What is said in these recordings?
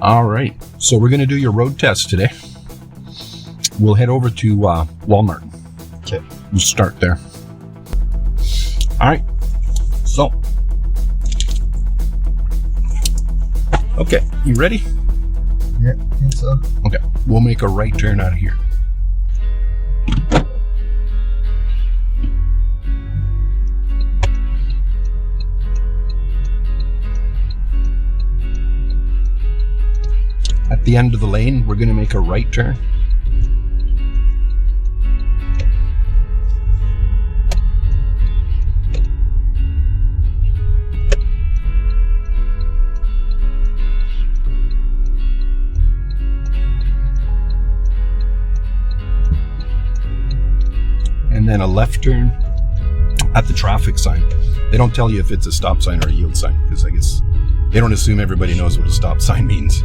All right, so we're going to do your road test today. We'll head over to Walmart. Okay. We'll start there. All right, so. Okay, you ready? Yeah, I think so. Okay, we'll make a right turn out of here. At the end of the lane, we're going to make a right turn. And then a left turn at the traffic sign. They don't tell you if it's a stop sign or a yield sign, because I guess they don't assume everybody knows what a stop sign means.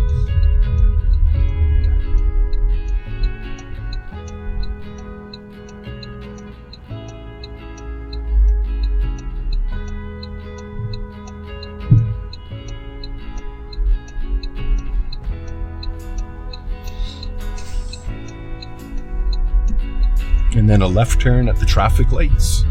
And then a left turn at the traffic lights.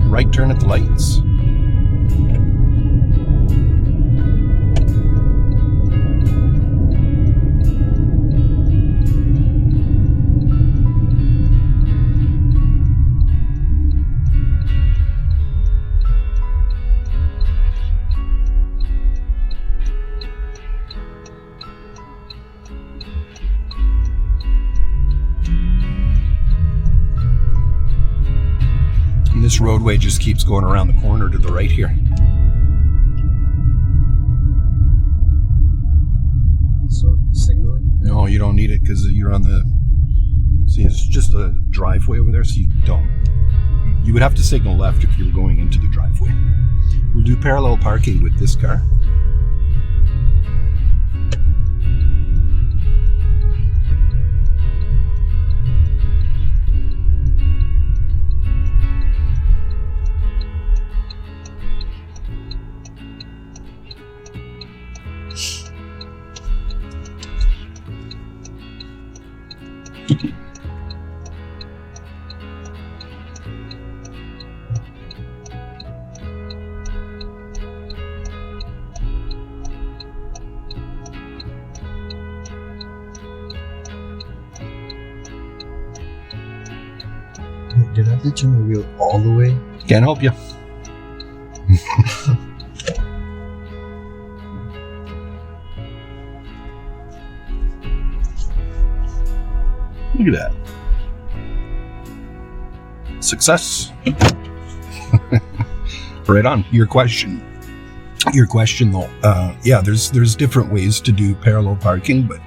Right turn at the lights. This roadway just keeps going around the corner to the right here. So, signal? No, you don't need it because you're on the... See, it's just a driveway over there, so you don't. You would have to signal left if you were going into the driveway. We'll do parallel parking with this car. Wait, did I have to turn my wheel all the way? Can't help you. Look at that. Success. Right on. Your question though. Yeah, there's different ways to do parallel parking, but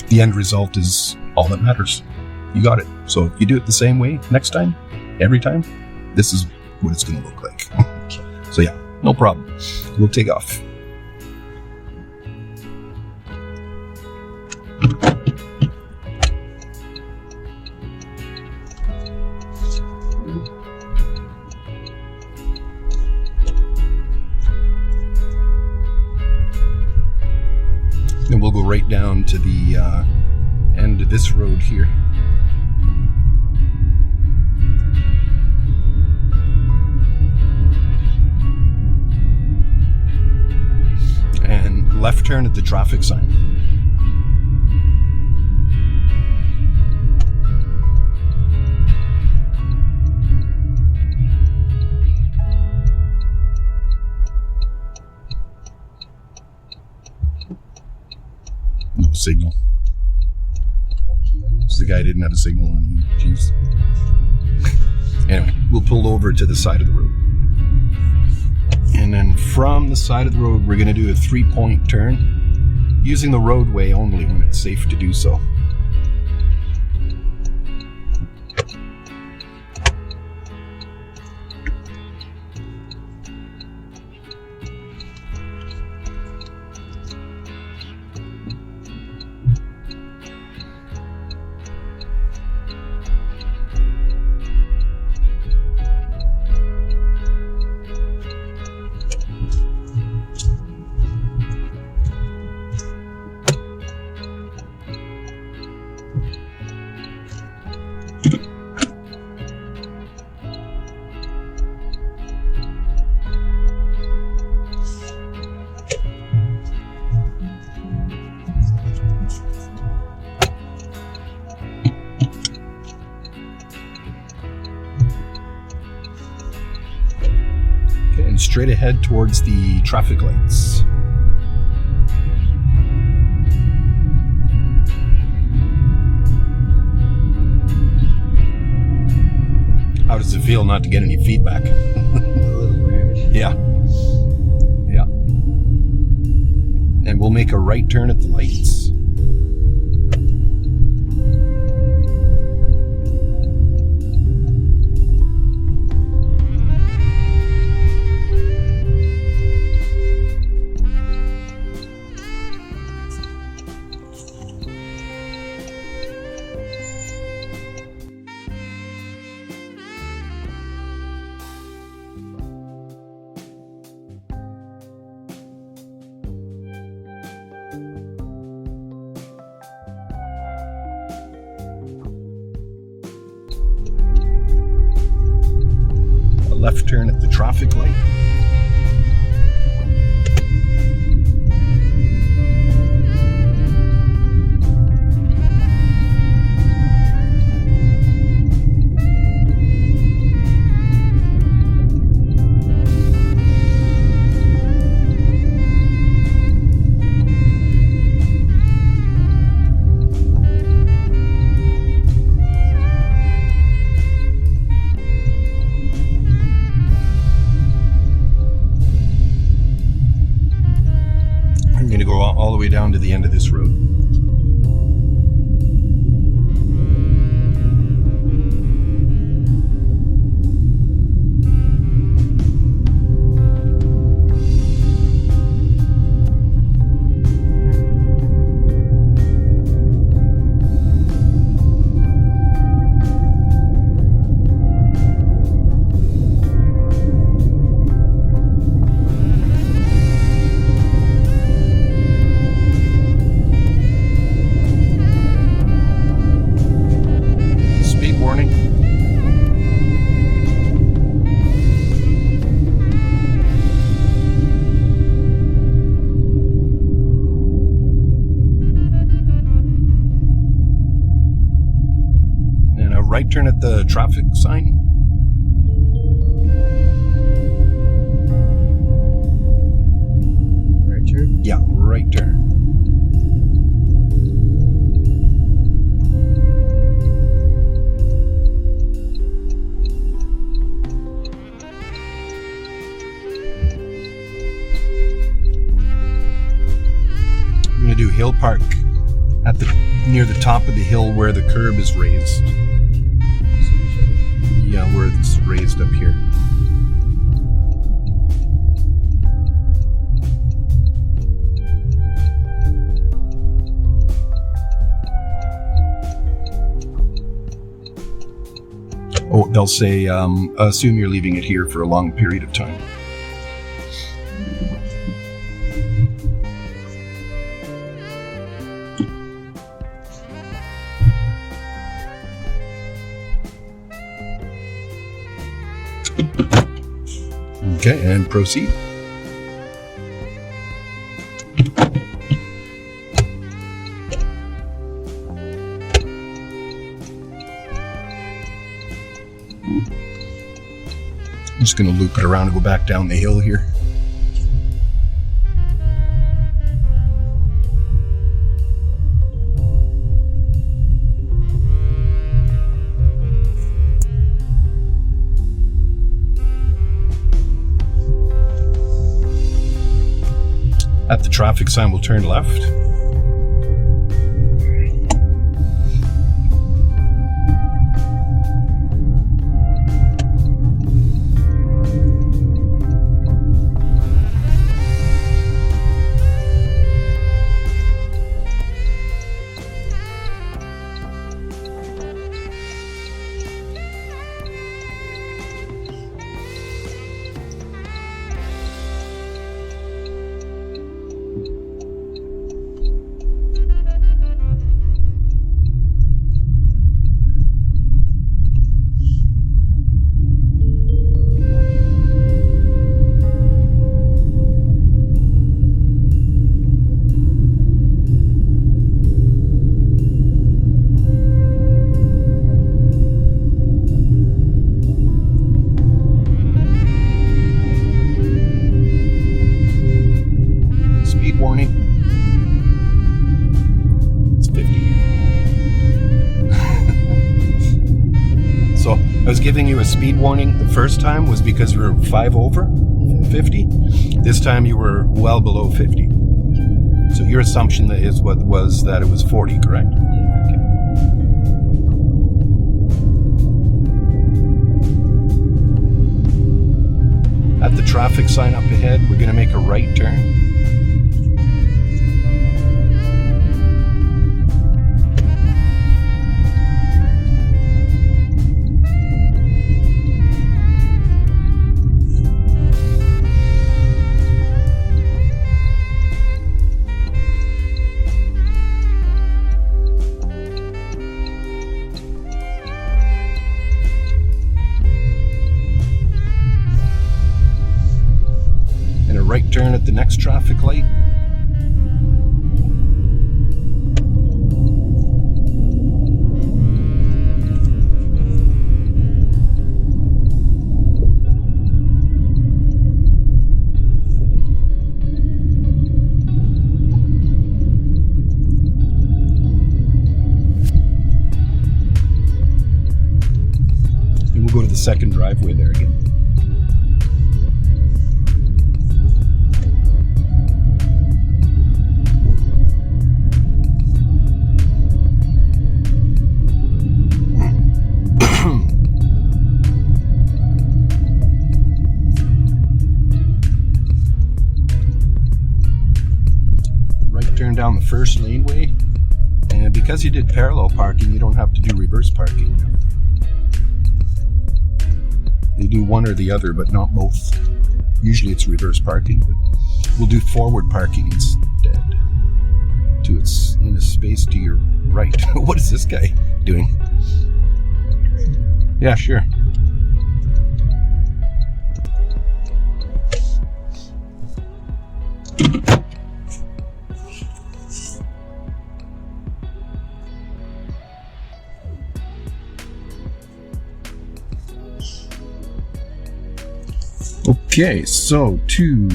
the end result is all that matters. You got it. So if you do it the same way next time, every time, this is what it's going to look like. So yeah, no problem. We'll take off. And we'll go right down to the end of this road here. And left turn at the traffic sign. No signal. The guy didn't have a signal on him. Jeez. Anyway. we'll pull over to the side of the road. And then from the side of the road, we're going to do a 3-point turn, using the roadway only when it's safe to do so. And straight ahead towards the traffic lights. How does it feel not to get any feedback? A little weird. Yeah. Yeah. And we'll make a right turn at the lights. Left turn at the traffic light. All the way down to the end of this road. Right turn at the traffic sign. Right turn? Yeah, right turn. I'm going to do Hill Park at near the top of the hill where the curb is raised. Yeah, where it's raised up here. Oh, they'll say, assume you're leaving it here for a long period of time. Okay, and proceed. I'm just going to loop it around and go back down the hill here. At the traffic sign, we'll turn left. Warning. It's 50. So I was giving you a speed warning the first time was because you were 5 over 50. This time you were well below 50. So your assumption that is what was that it was 40, correct? Yeah. Okay. At the traffic sign up ahead, we're going to make a right turn. Right turn at the next traffic light. And we'll go to the second driveway there again. Down the first laneway, and because you did parallel parking, you don't have to do reverse parking. They do one or the other, but not both. Usually it's reverse parking, but we'll do forward parking instead. It's in a space to your right. What is this guy doing? Yeah, sure. Okay, so 2,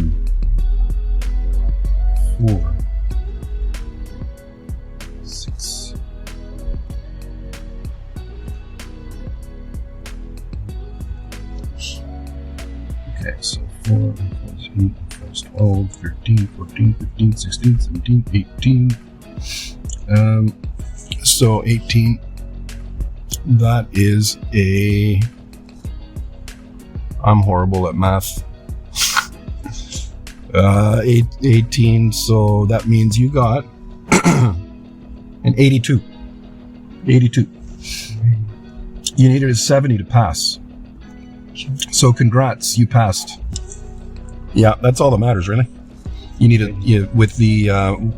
4, 6. Okay, so 4, 14, 12, 13, 14, 15, 16, 17, 18. So 18. That is a... I'm horrible at math. 18, so that means you got an 82. 82. You needed a 70 to pass. So congrats, you passed. Yeah, that's all that matters, really. You need with the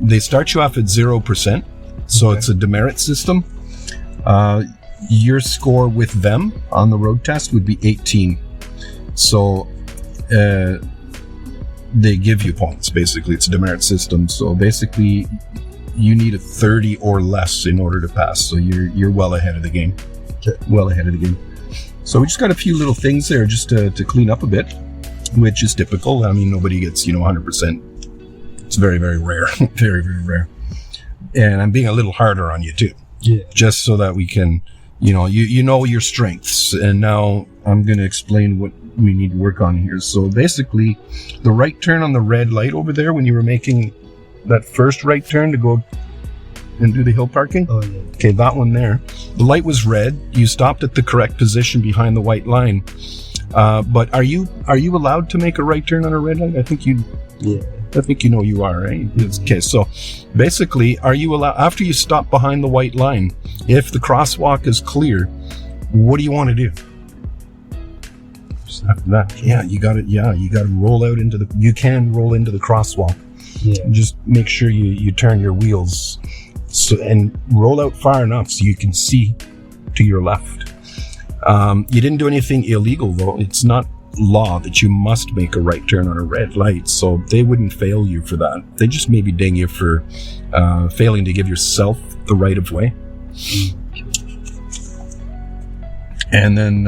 they start you off at 0%, so it's a demerit system. Your score with them on the road test would be 18. So they give you points, basically. It's a demerit system. So basically you need a 30 or less in order to pass. So you're well ahead of the game. Well ahead of the game. So we just got a few little things there just to clean up a bit, which is typical. I mean, nobody gets, 100%. It's very, very rare. Very, very rare. And I'm being a little harder on you too. Yeah. Just so that we can, you know your strengths. And now I'm going to explain we need to work on here. So basically, the right turn on the red light over there when you were making that first right turn to go and do the hill parking. Oh yeah. Okay, that one there. The light was red. You stopped at the correct position behind the white line. But are you allowed to make a right turn on a red light? I think you know you are, right? Okay, so basically, are you allowed, after you stop behind the white line, if the crosswalk is clear, what do you want to do? After that, you got to roll out into the, you can roll into the crosswalk. Yeah. Just make sure you turn your wheels and roll out far enough so you can see to your left. You didn't do anything illegal though. It's not law that you must make a right turn on a red light, so they wouldn't fail you for that. They just maybe ding you for failing to give yourself the right of way. And then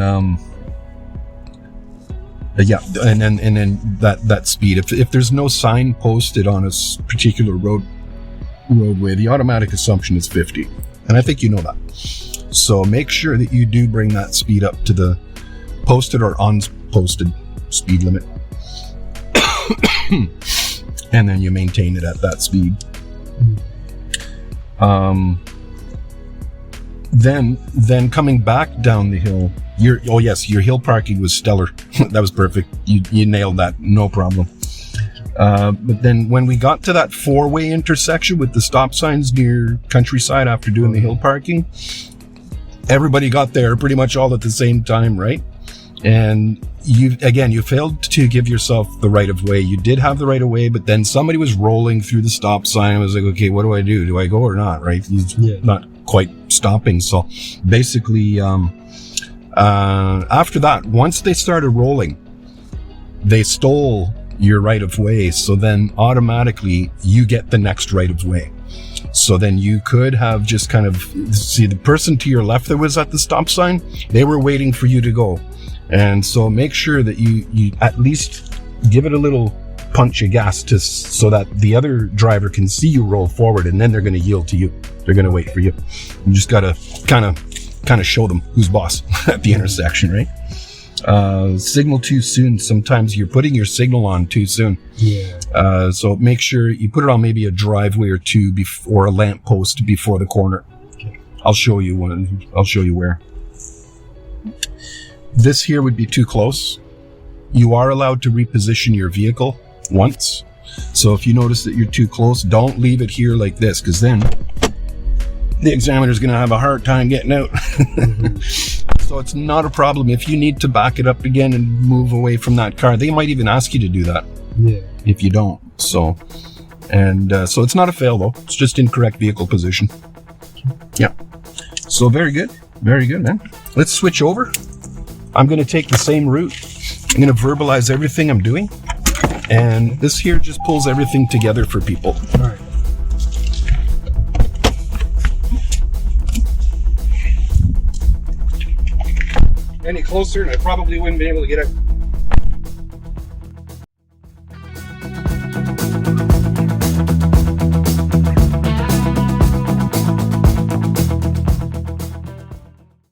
and then that speed, if there's no sign posted on a particular roadway, the automatic assumption is 50, and I think you know that. So make sure that you do bring that speed up to the posted or unposted speed limit, and then you maintain it at that speed. Then coming back down the hill, your hill parking was stellar. That was perfect. You nailed that, no problem. But then when we got to that 4-way intersection with the stop signs near Countryside after doing the hill parking, everybody got there pretty much all at the same time, right? And you failed to give yourself the right of way. You did have the right of way, but then somebody was rolling through the stop sign. I was like, okay, what do I do? Do I go or not? Right? He's not quite stopping. So basically, after that, once they started rolling, they stole your right of way. So then automatically you get the next right of way. So then you could have just kind of see the person to your left that was at the stop sign. They were waiting for you to go. And so make sure that you at least give it a little punch of gas so that the other driver can see you roll forward, and then they're going to yield to you. They're going to wait for you. You just got to kind of show them who's boss at the intersection, right? Signal too soon. Sometimes you're putting your signal on too soon. Yeah. So make sure you put it on maybe a driveway or two or a lamp post before the corner. Okay. I'll show you where. This here would be too close. You are allowed to reposition your vehicle once. So if you notice that you're too close, don't leave it here like this, because then the examiner's going to have a hard time getting out. So it's not a problem. If you need to back it up again and move away from that car, they might even ask you to do that. Yeah. If you don't. So it's not a fail though. It's just incorrect vehicle position. Yeah. So very good, man. Let's switch over. I'm going to take the same route. I'm going to verbalize everything I'm doing. And this here just pulls everything together for people. All right. Any closer and I probably wouldn't be able to get out.